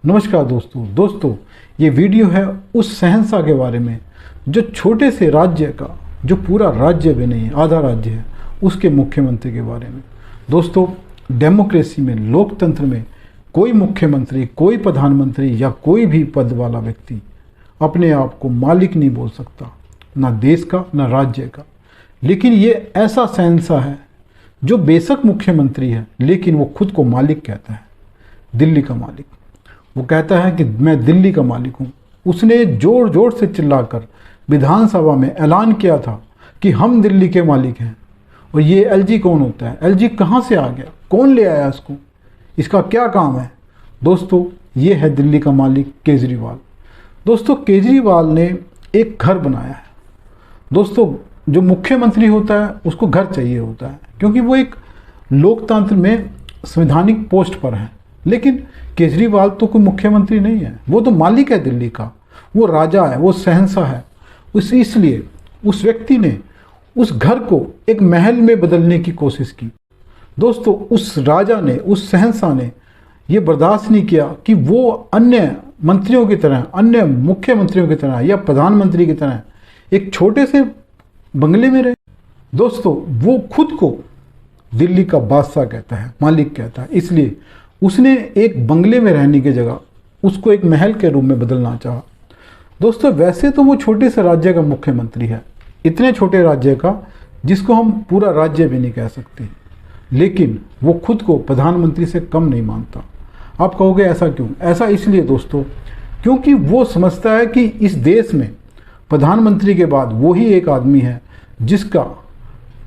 नमस्कार दोस्तों, ये वीडियो है उस शहंशाह के बारे में जो छोटे से राज्य का, जो पूरा राज्य भी नहीं आधा राज्य है, उसके मुख्यमंत्री के बारे में। दोस्तों, डेमोक्रेसी में, लोकतंत्र में कोई मुख्यमंत्री, कोई प्रधानमंत्री या कोई भी पद वाला व्यक्ति अपने आप को मालिक नहीं बोल सकता, ना देश का ना राज्य का। लेकिन ये ऐसा शहंशाह है जो बेशक मुख्यमंत्री है लेकिन वो खुद को मालिक कहता है, दिल्ली का मालिक। वो कहता है कि मैं दिल्ली का मालिक हूँ। उसने जोर जोर से चिल्लाकर विधानसभा में ऐलान किया था कि हम दिल्ली के मालिक हैं। और ये एलजी कौन होता है? एलजी कहाँ से आ गया? कौन ले आया इसको? इसका क्या काम है? दोस्तों, ये है दिल्ली का मालिक केजरीवाल। दोस्तों, केजरीवाल ने एक घर बनाया है। दोस्तों, जो मुख्यमंत्री होता है उसको घर चाहिए होता है, क्योंकि वो एक लोकतंत्र में संवैधानिक पोस्ट पर है। लेकिन केजरीवाल तो कोई मुख्यमंत्री नहीं है, वो तो मालिक है दिल्ली का, वो राजा है, वो शहंशाह है। इसलिए उस व्यक्ति ने उस घर को एक महल में बदलने की कोशिश की। दोस्तों, उस राजा ने, उस शहंशाह ने ये बर्दाश्त नहीं किया कि वो अन्य मंत्रियों की तरह, अन्य मुख्यमंत्रियों की तरह या प्रधानमंत्री की तरह एक छोटे से बंगले में रहे। दोस्तों, वो खुद को दिल्ली का बादशाह कहता है, मालिक कहता है। इसलिए उसने एक बंगले में रहने की जगह उसको एक महल के रूप में बदलना चाहा। दोस्तों, वैसे तो वो छोटे से राज्य का मुख्यमंत्री है, इतने छोटे राज्य का जिसको हम पूरा राज्य भी नहीं कह सकते, लेकिन वो खुद को प्रधानमंत्री से कम नहीं मानता। आप कहोगे ऐसा क्यों? ऐसा इसलिए दोस्तों, क्योंकि वो समझता है कि इस देश में प्रधानमंत्री के बाद वो ही एक आदमी है जिसका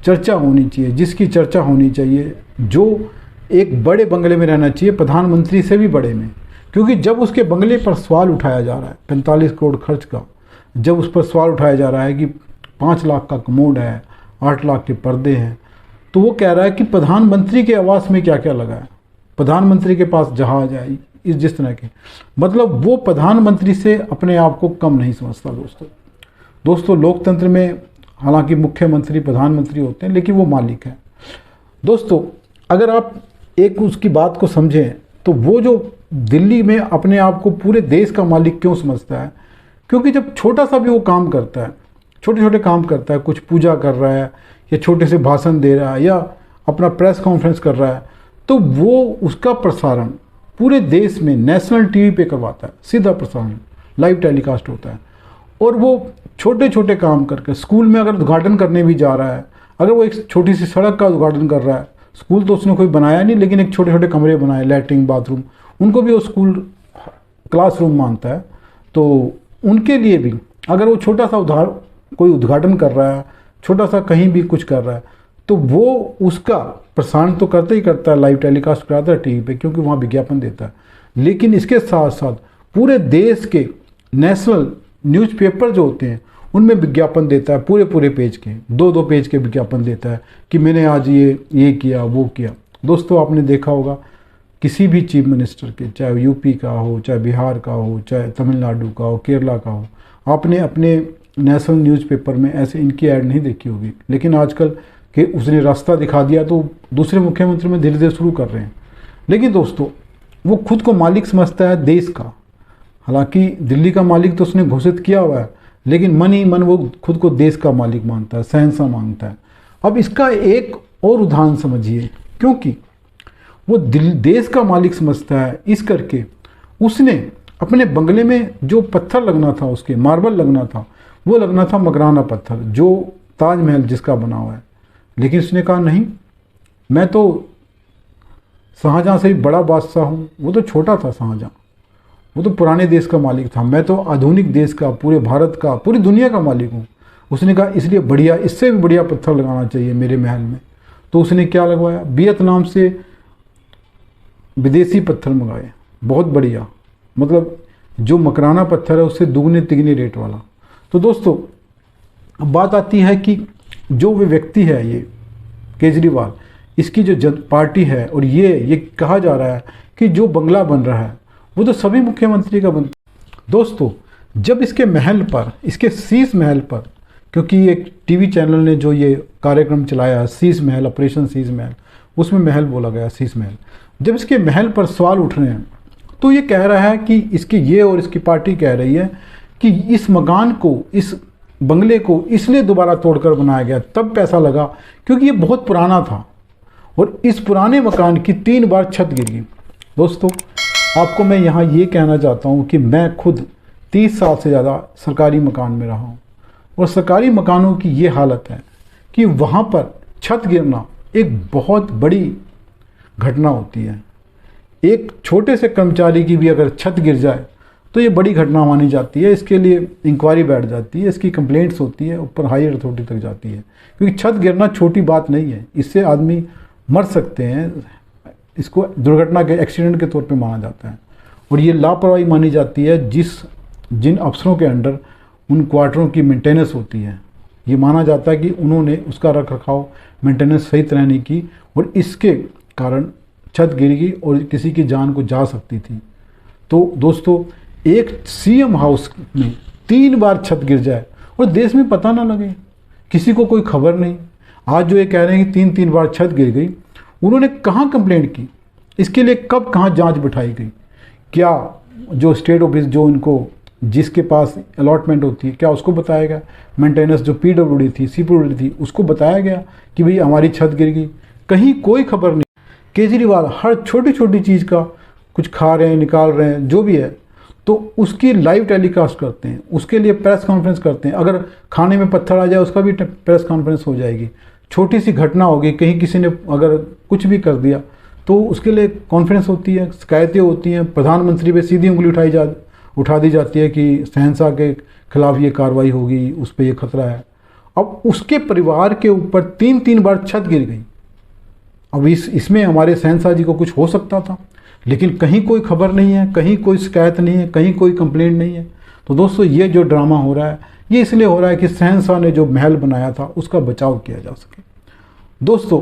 चर्चा होनी चाहिए, जिसकी चर्चा होनी चाहिए, जो एक बड़े बंगले में रहना चाहिए, प्रधानमंत्री से भी बड़े में। क्योंकि जब उसके बंगले पर सवाल उठाया जा रहा है 45 करोड़ खर्च का, जब उस पर सवाल उठाया जा रहा है कि 5 लाख का कमोड है, 8 लाख के पर्दे हैं, तो वो कह रहा है कि प्रधानमंत्री के आवास में क्या क्या लगा है, प्रधानमंत्री के पास जहाज है, जिस तरह के, मतलब वो प्रधानमंत्री से अपने आप को कम नहीं समझता। दोस्तों, लोकतंत्र में हालांकि मुख्यमंत्री प्रधानमंत्री होते हैं, लेकिन वो मालिक है। दोस्तों, अगर आप एक उसकी बात को समझें तो वो जो दिल्ली में अपने आप को पूरे देश का मालिक क्यों समझता है? क्योंकि जब छोटा सा भी वो काम करता है, छोटे छोटे काम करता है, कुछ पूजा कर रहा है या छोटे से भाषण दे रहा है या अपना प्रेस कॉन्फ्रेंस कर रहा है, तो वो उसका प्रसारण पूरे देश में नेशनल टीवी पे करवाता है, सीधा प्रसारण, लाइव टेलीकास्ट होता है। और वो छोटे छोटे काम करके, स्कूल में अगर उद्घाटन करने भी जा रहा है, अगर वो एक छोटी सी सड़क का उद्घाटन कर रहा है, स्कूल तो उसने कोई बनाया नहीं, लेकिन एक छोटे छोटे कमरे बनाए, लैट्रिन बाथरूम, उनको भी वो स्कूल क्लासरूम मानता है। तो उनके लिए भी अगर वो छोटा सा कोई उद्घाटन कर रहा है, छोटा सा कहीं भी कुछ कर रहा है, तो वो उसका प्रसारण तो करता ही करता है, लाइव टेलीकास्ट कराता है टीवी पे, क्योंकि वहाँ विज्ञापन देता है। लेकिन इसके साथ साथ पूरे देश के नेशनल न्यूज़पेपर जो होते हैं उनमें विज्ञापन देता है, पूरे पूरे पेज के, 2-2 पेज के विज्ञापन देता है कि मैंने आज ये किया, वो किया। दोस्तों, आपने देखा होगा किसी भी चीफ मिनिस्टर के, चाहे यूपी का हो, चाहे बिहार का हो, चाहे तमिलनाडु का हो, केरला का हो, आपने अपने नेशनल न्यूज़पेपर में ऐसे इनकी ऐड नहीं देखी होगी। लेकिन आजकल कि उसने रास्ता दिखा दिया तो दूसरे मुख्यमंत्री में धीरे धीरे शुरू कर रहे हैं। लेकिन दोस्तों, वो खुद को मालिक समझता है देश का। हालांकि दिल्ली का मालिक तो उसने घोषित किया हुआ है, लेकिन मन ही मन वो खुद को देश का मालिक मानता है, शहंशाह मानता है। अब इसका एक और उदाहरण समझिए, क्योंकि वो देश का मालिक समझता है, इस करके उसने अपने बंगले में जो पत्थर लगना था, उसके मार्बल लगना था, वो लगना था मकराना पत्थर, जो ताजमहल जिसका बना हुआ है। लेकिन उसने कहा नहीं, मैं तो शाहजहाँ से भी बड़ा बादशाह हूँ। वो तो छोटा था शाहजहाँ, वो तो पुराने देश का मालिक था, मैं तो आधुनिक देश का, पूरे भारत का, पूरी दुनिया का मालिक हूँ। उसने कहा इसलिए बढ़िया, इससे भी बढ़िया पत्थर लगाना चाहिए मेरे महल में। तो उसने क्या लगवाया? वियतनाम से विदेशी पत्थर मंगाए, बहुत बढ़िया, मतलब जो मकराना पत्थर है उससे दुगने तिगने रेट वाला। तो दोस्तों, अब बात आती है कि जो वे व्यक्ति है, ये केजरीवाल, इसकी जो पार्टी है, और ये कहा जा रहा है कि जो बंगला बन रहा है वो तो सभी मुख्यमंत्री का बनता। दोस्तों, जब इसके महल पर, इसके शीश महल पर, क्योंकि एक टीवी चैनल ने जो ये कार्यक्रम चलाया शीश महल, ऑपरेशन शीश महल, उसमें महल बोला गया, शीश महल, जब इसके महल पर सवाल उठ रहे हैं तो ये कह रहा है कि इसकी ये और इसकी पार्टी कह रही है कि इस मकान को, इस बंगले को इसलिए दोबारा तोड़कर बनाया गया, तब पैसा लगा क्योंकि ये बहुत पुराना था और इस पुराने मकान की 3 बार छत गिर गई। दोस्तों, आपको मैं यहाँ ये कहना चाहता हूँ कि मैं खुद 30 साल से ज़्यादा सरकारी मकान में रहा हूँ और सरकारी मकानों की ये हालत है कि वहाँ पर छत गिरना एक बहुत बड़ी घटना होती है। एक छोटे से कर्मचारी की भी अगर छत गिर जाए तो ये बड़ी घटना मानी जाती है। इसके लिए इंक्वायरी बैठ जाती है, इसकी कंप्लेंट्स होती है, ऊपर हायर अथॉरिटी तक जाती है, क्योंकि छत गिरना छोटी बात नहीं है। इससे आदमी मर सकते हैं, इसको दुर्घटना के, एक्सीडेंट के तौर पे माना जाता है और ये लापरवाही मानी जाती है जिन अफसरों के अंडर उन क्वार्टरों की मेंटेनेंस होती है। ये माना जाता है कि उन्होंने उसका रख रखाव, मेंटेनेंस सही तरह नहीं की और इसके कारण छत गिर गई और किसी की जान को जा सकती थी। तो दोस्तों, एक सीएम हाउस में 3 बार छत गिर जाए और देश में पता ना लगे, किसी को कोई खबर नहीं। आज जो ये कह रहे हैं कि 3 बार छत गिर गई, उन्होंने कहाँ कंप्लेंट की, इसके लिए कब कहाँ जांच बिठाई गई? क्या जो स्टेट ऑफिस, जो इनको जिसके पास अलॉटमेंट होती है, क्या उसको बताया गया? मेंटेनेंस जो पीडब्ल्यूडी थी, सीपीडब्ल्यूडी थी, उसको बताया गया कि भाई हमारी छत गिर गई? कहीं कोई खबर नहीं। केजरीवाल हर छोटी छोटी चीज़ का कुछ खा रहे हैं, निकाल रहे हैं, जो भी है, तो उसकी लाइव टेलीकास्ट करते हैं, उसके लिए प्रेस कॉन्फ्रेंस करते हैं। अगर खाने में पत्थर आ जाए उसका भी प्रेस कॉन्फ्रेंस हो जाएगी। छोटी सी घटना होगी, कहीं किसी ने अगर कुछ भी कर दिया तो उसके लिए कॉन्फ्रेंस होती है, शिकायतें होती हैं, प्रधानमंत्री पे सीधी उंगली उठा दी जाती है कि शहंशाह के खिलाफ ये कार्रवाई होगी, उस पर ये खतरा है। अब उसके परिवार के ऊपर 3 बार छत गिर गई। अब इसमें हमारे शहंशाह जी को कुछ हो सकता था, लेकिन कहीं कोई खबर नहीं है, कहीं कोई शिकायत नहीं है, कहीं कोई कंप्लेंट नहीं है। तो दोस्तों, ये जो ड्रामा हो रहा है, ये इसलिए हो रहा है कि शहंशाह ने जो महल बनाया था उसका बचाव किया जा सके। दोस्तों,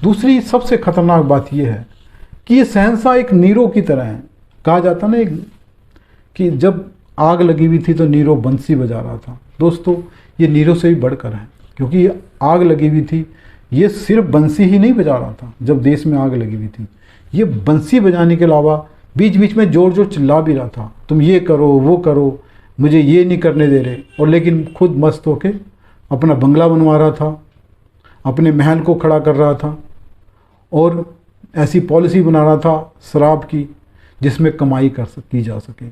दूसरी सबसे खतरनाक बात यह है कि ये शहंशाह एक नीरो की तरह है। कहा जाता ना कि जब आग लगी हुई थी तो नीरो बंसी बजा रहा था। दोस्तों, ये नीरो से भी बढ़कर है, क्योंकि ये आग लगी हुई थी, ये सिर्फ बंसी ही नहीं बजा रहा था। जब देश में आग लगी हुई थी, ये बंसी बजाने के अलावा बीच बीच में जोर जोर चिल्ला भी रहा था, तुम ये करो, वो करो, मुझे ये नहीं करने दे रहे। और लेकिन खुद मस्त होके अपना बंगला बनवा रहा था, अपने महल को खड़ा कर रहा था और ऐसी पॉलिसी बना रहा था शराब की जिसमें कमाई की जा सके,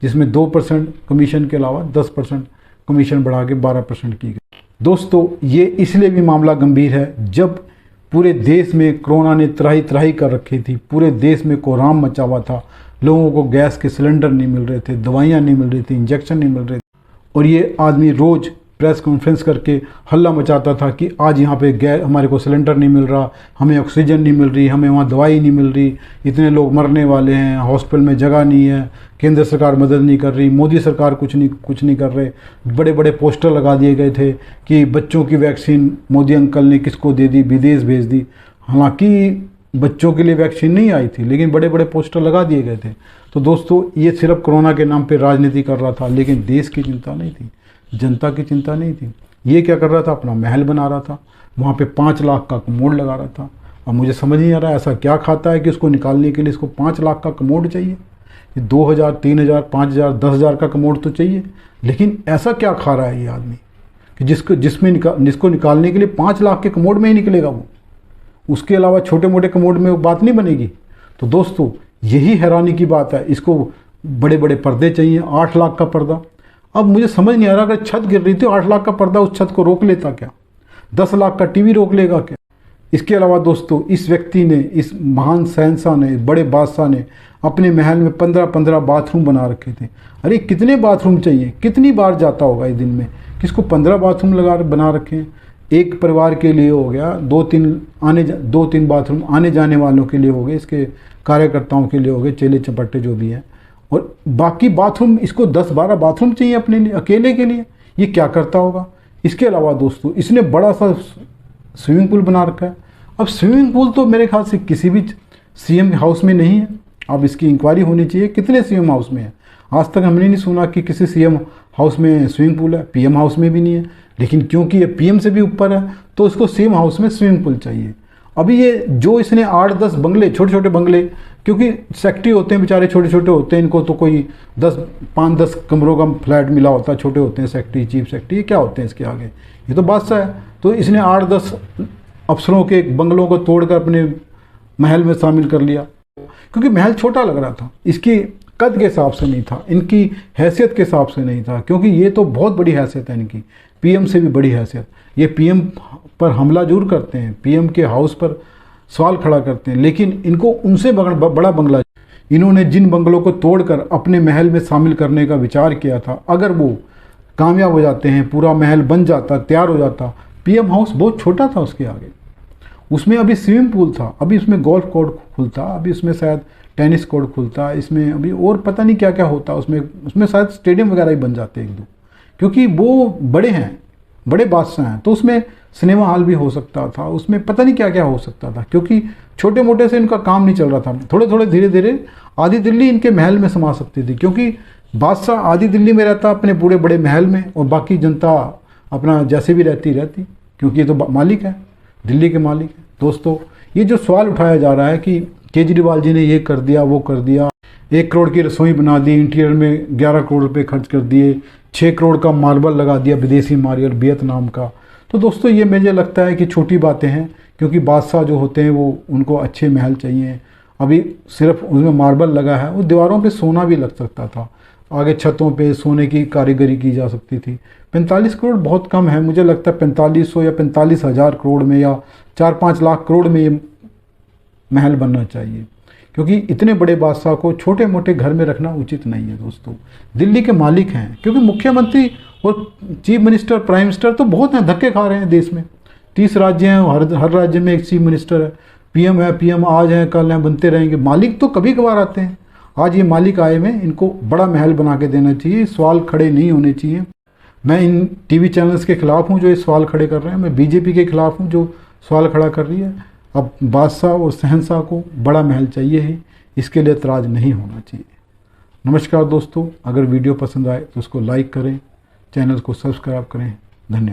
जिसमें 2% कमीशन के अलावा 10% कमीशन बढ़ा के 12% की गई। दोस्तों, ये इसलिए भी मामला गंभीर है, जब पूरे देश में कोरोना ने त्राही त्राही कर रखी थी, पूरे देश में कोहराम मचा हुआ था, लोगों को गैस के सिलेंडर नहीं मिल रहे थे, दवाइयाँ नहीं मिल रही थी, इंजेक्शन नहीं मिल रहे थे, और ये आदमी रोज़ प्रेस कॉन्फ्रेंस करके हल्ला मचाता था कि आज यहाँ पे गैस, हमारे को सिलेंडर नहीं मिल रहा, हमें ऑक्सीजन नहीं मिल रही, हमें वहाँ दवाई नहीं मिल रही, इतने लोग मरने वाले हैं, हॉस्पिटल में जगह नहीं है, केंद्र सरकार मदद नहीं कर रही, मोदी सरकार कुछ नहीं कर रहे। बड़े बड़े पोस्टर लगा दिए गए थे कि बच्चों की वैक्सीन मोदी अंकल ने किसको दे दी, विदेश भेज दी। हालांकि बच्चों के लिए वैक्सीन नहीं आई थी, लेकिन बड़े बड़े पोस्टर लगा दिए गए थे। तो दोस्तों, ये सिर्फ कोरोना के नाम पर राजनीति कर रहा था, लेकिन देश की चिंता नहीं थी, जनता की चिंता नहीं थी। ये क्या कर रहा था? अपना महल बना रहा था, वहाँ पे 5 लाख का कमोड लगा रहा था। अब मुझे समझ नहीं आ रहा है ऐसा क्या खाता है कि उसको निकालने के लिए इसको 5 लाख का कमोड चाहिए। ये 2000, 3000, 5000, 10,000 का कमोड तो चाहिए, लेकिन ऐसा क्या खा रहा है ये आदमी कि जिसको निकालने के लिए 5 लाख के कमोड में ही निकलेगा वो, उसके अलावा छोटे मोटे कमोड में वो बात नहीं बनेगी। तो दोस्तों, यही हैरानी की बात है। इसको बड़े बड़े पर्दे चाहिए, 8 लाख का पर्दा। अब मुझे समझ नहीं आ रहा, अगर छत गिर रही थी 8 लाख का पर्दा उस छत को रोक लेता क्या? 10 लाख का टीवी रोक लेगा क्या? इसके अलावा दोस्तों, इस व्यक्ति ने, इस महान शहंशाह ने, बड़े बादशाह ने अपने महल में 15-15 बाथरूम बना रखे थे। अरे कितने बाथरूम चाहिए? कितनी बार जाता होगा इस दिन में? किसको 15 बाथरूम बना रखे हैं? एक परिवार के लिए हो गया, 2-3 बाथरूम आने जाने वालों के लिए हो गए, इसके कार्यकर्ताओं के लिए हो गए, चेले चपट्टे जो भी हैं, और बाकी बाथरूम इसको 10-12 बाथरूम चाहिए अपने लिए, अकेले के लिए। ये क्या करता होगा? इसके अलावा दोस्तों, इसने बड़ा सा स्विमिंग पूल बना रखा है। अब स्विमिंग पूल तो मेरे ख्याल से किसी भी सीएम हाउस में नहीं है। अब इसकी इंक्वायरी होनी चाहिए, कितने सीएम हाउस में है। आज तक हमने नहीं सुना कि किसी सीएम हाउस में स्विमिंग पूल है, पीएम हाउस में भी नहीं है। लेकिन क्योंकि ये पीएम से भी ऊपर है तो उसको सीएम हाउस में स्विमिंग पूल चाहिए। अभी ये जो इसने 8-10 बंगले, छोटे छोटे बंगले क्योंकि सेक्रेटरी होते हैं बेचारे, छोटे छोटे होते हैं, इनको तो कोई 5-10 कमरों का फ्लैट मिला होता है, छोटे होते हैं सेक्रेटरी, चीफ सेक्रेटरी, ये क्या होते हैं इसके आगे, ये तो बादशाह है। तो इसने 8-10 अफसरों के बंगलों को तोड़कर अपने महल में शामिल कर लिया, क्योंकि महल छोटा लग रहा था, इसकी कद के हिसाब से नहीं था, इनकी हैसियत के हिसाब से नहीं था, क्योंकि ये तो बहुत बड़ी हैसियत है इनकी, पीएम से भी बड़ी हैसियत। ये पीएम पर हमला जरूर करते हैं, पीएम के हाउस पर सवाल खड़ा करते हैं, लेकिन इनको उनसे बड़ा बंगला, इन्होंने जिन बंगलों को तोड़कर अपने महल में शामिल करने का विचार किया था, अगर वो कामयाब हो जाते हैं, पूरा महल बन जाता, तैयार हो जाता। पीएम हाउस बहुत छोटा था उसके आगे, उसमें अभी स्विमिंग पूल था, अभी उसमें गोल्फ कोर्ट खुलता, अभी उसमें शायद टेनिस कोर्ट खुलता, इसमें अभी और पता नहीं क्या क्या होता, उसमें शायद स्टेडियम वगैरह ही बन जाते एक दो, क्योंकि वो बड़े हैं, बड़े बादशाह हैं, तो उसमें सिनेमा हॉल भी हो सकता था, उसमें पता नहीं क्या क्या हो सकता था, क्योंकि छोटे मोटे से इनका काम नहीं चल रहा था। थोड़े थोड़े धीरे धीरे आधी दिल्ली इनके महल में समा सकती थी, क्योंकि बादशाह आधी दिल्ली में रहता अपने पूरे बड़े महल में, और बाकी जनता अपना जैसे भी रहती, क्योंकि ये तो मालिक है, दिल्ली के मालिक है। दोस्तों, ये जो सवाल उठाया जा रहा है कि केजरीवाल जी ने ये कर दिया, वो कर दिया, 1 करोड़ की रसोई बना दी, इंटीरियर में 11 करोड़ रुपए खर्च कर दिए, 6 करोड़ का मार्बल लगा दिया विदेशी मार्बल वियतनाम का, तो दोस्तों ये मुझे लगता है कि छोटी बातें हैं, क्योंकि बादशाह जो होते हैं वो उनको अच्छे महल चाहिए। अभी सिर्फ उसमें मार्बल लगा है, वो दीवारों पे सोना भी लग सकता था, आगे छतों पे सोने की कारीगरी की जा सकती थी। 45 करोड़ बहुत कम है, मुझे लगता है 4500 या 45,000 करोड़ में या 4-5 लाख करोड़ में ये महल बनना चाहिए, क्योंकि इतने बड़े बादशाह को छोटे मोटे घर में रखना उचित नहीं है। दोस्तों, दिल्ली के मालिक हैं, क्योंकि मुख्यमंत्री और चीफ मिनिस्टर, प्राइम मिनिस्टर तो बहुत हैं, धक्के खा रहे हैं देश में, 30 राज्य हैं, हर राज्य में एक चीफ मिनिस्टर है, पीएम है, पीएम आज हैं कल हैं, बनते रहेंगे। मालिक तो कभी कभार आते हैं, आज ये मालिक आए में इनको बड़ा महल बना के देना चाहिए, सवाल खड़े नहीं होने चाहिए। मैं इन टीवी चैनल्स के खिलाफ हूँ जो ये सवाल खड़े कर रहे हैं, मैं बीजेपी के खिलाफ हूँ जो सवाल खड़ा कर रही है। अब बादशाह और शहंशाह को बड़ा महल चाहिए ही, इसके लिए एतराज़ नहीं होना चाहिए। नमस्कार दोस्तों, अगर वीडियो पसंद आए तो उसको लाइक करें, चैनल को सब्सक्राइब करें। धन्यवाद।